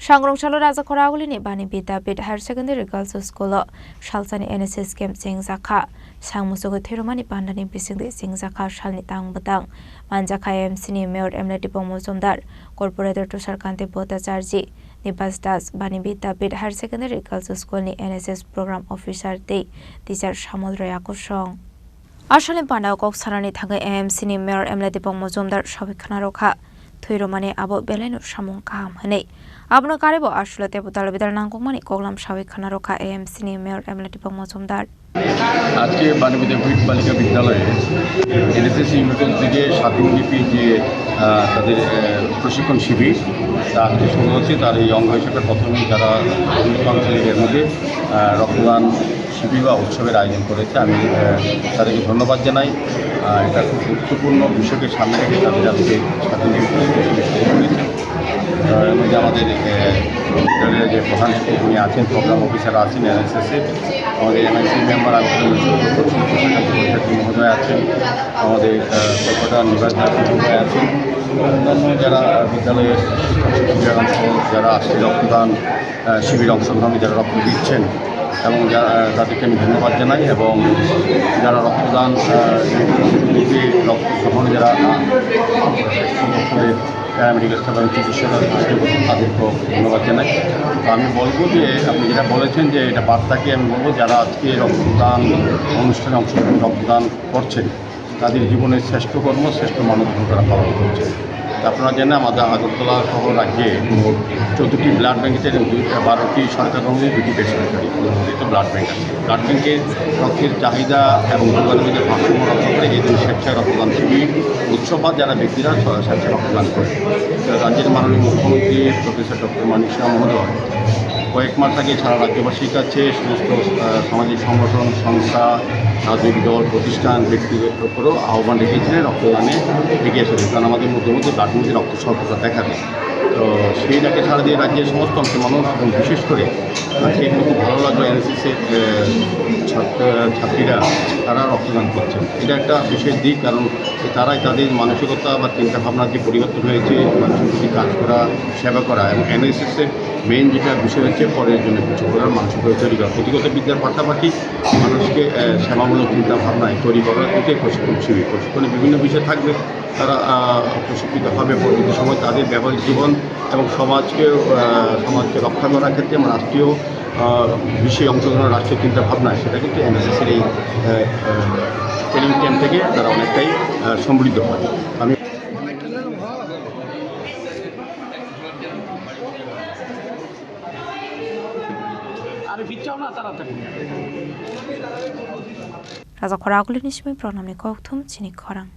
Sangrongchalo Rajakhoragulini Bani Vidyapith Higher Secondary Girls School Shalsani NSS Camp Singzakha Sangmusugo Thirumani Pandani Bisingdi Singzakha Shalni Tangbadang Manjakha AMC Mayor Emlati Pomozumdar Corporator Tusharkante Bhattacharji Nibas Das Bani Vidyapith Higher Secondary Girls School ni NSS Program Officer Day Teacher Shamol Rayakosong Ashalin Pandao Kok Sarani Thangai AMC ni Mayor Emlati Pomozumdar Shabikhana Rokha Thuirumani Abo Belenu Shamung Kaham Hane Abno Karibo Ashulate Butal Bidar Nangkumani Koglam Shabikhana Rokha AMC ni Mayor Emlati Pomozumdar আজকে বানি বিদ্যাপীঠ বালিকা বিদ্যালয়ে NSS ইউনিটের থেকে স্বাধীনলিপি যে তাদের প্রশিক্ষণ শিবির তা আজকে শুরু হচ্ছে তার এই অঙ্গ হিসেবে প্রথমেই যারা আঞ্চলিকের মধ্যে রক্তদান শিবির বা উৎসবের আয়োজন করেছে আমি তাদেরকে ধন্যবাদ জানাই এটা খুব গুরুত্বপূর্ণ বিষয়কে সামনে রেখে তাদের আজকে স্বাধীনলিপি শুরু করেছেন মধ্যে আমাদের বিদ্যালয়ের যে প্রধান শিক্ষক উনি আছেন প্রোগ্রাম অফিসার আছেন এনএসএসের আমাদের এনআইসি মেম্বার মহোদয় আছেন আমাদের কলকাতা নিবাস মহোদয় আছেন অন্যান্য যারা বিদ্যালয়ের যারা আসছে রক্তদান শিবির অংশগ্রহণে যারা রক্ত দিচ্ছেন এবং তাদেরকে আমি ধন্যবাদ জানাই এবং যারা রক্তদান রক্তগ্রহণে যারা প্যারামেডিক্যাল স্টাফ এবং চিকিৎসকরা তাদেরকেও ধন্যবাদ জানাই তো আমি বলবো যে আপনি যেটা বলেছেন যে এটা বার্তাকে আমি বলবো যারা আজকে রক্তদান অনুষ্ঠানে অংশগ্রহণ রক্তদান করছেন তাদের জীবনের শ্রেষ্ঠ কর্ম শ্রেষ্ঠ মানব তারা পালন করছে আপনারা জানেন আমাদের আগরতলা সহ রাজ্যে 14টি ব্লাড ব্যাঙ্কের 12টি সরকার অনুযায়ী 2টি বেসরকারি ব্লাড ব্যাঙ্ক আছে ব্লাড ব্যাঙ্কের রক্তের চাহিদা এবং যোগাযোগের ভারসাম্য রক্ষা করে এই জন্য স্বেচ্ছায় রক্তদান শিবির উৎসব বা যারা ব্যক্তিরা স্বেচ্ছায় রক্তদান করে রাজ্যের মাননীয় মুখ্যমন্ত্রী প্রফেসর ডক্টর মানিক শাহ মহোদয় কয়েক মাস আগে সারা রাজ্যবাসীর কাছে সমস্ত সামাজিক সংগঠন সংস্থা রাজনৈতিক দল প্রতিষ্ঠান ব্যক্তিগত উপরও আহ্বান রেখেছিলেন রক্তদানে এগিয়ে এসেছে কারণ আমাদের মধ্যে ব্লাডের মধ্যে রক্ত স্বল্পতা দেখা দেয় তো সেই ডাকে সারা দিয়ে রাজ্যের সমস্ত অংশের মানুষ এবং বিশেষ করে আজকে এখানে খুব ভালো লাগলো এনএসএসের ছাত্রীরা তারা রক্তদান করছেন এটা একটা বিশেষ দিক কারণ তারাই তাদের মানসিকতা বা চিন্তাভাবনার যে পরিবর্তন হয়েছে মানুষের প্রতি কাজ করা সেবা করা এবং এনএসএসের মেইন যেটা বিষয় হচ্ছে পরের জন্য কিছু করার মানসিকতা তৈরি করা পুঁথিগত বিদ্যার পাশাপাশি মানুষকে সেবামূলক চিন্তাভাবনায় তৈরি করার দিকে প্রশিক্ষণ শিবির প্রশিক্ষণে বিভিন্ন বিষয় থাকবে তারা প্রশিক্ষিত হবে পরবর্তী সময় তাদের ব্যবহারিক জীবন এবং সমাজকে রক্ষা করার ক্ষেত্রে এবং রাষ্ট্রীয় বিষয়ে অংশগ্রহণ রাষ্ট্রীয় চিন্তাভাবনায় সেটা কিন্তু এনএসএসের এই ট্রেনিং ক্যাম্প থেকে তারা অনেকটাই সমৃদ্ধ হয় আমি Rajakhoragulini Shimi Pronamni Kokthum Chini Khorang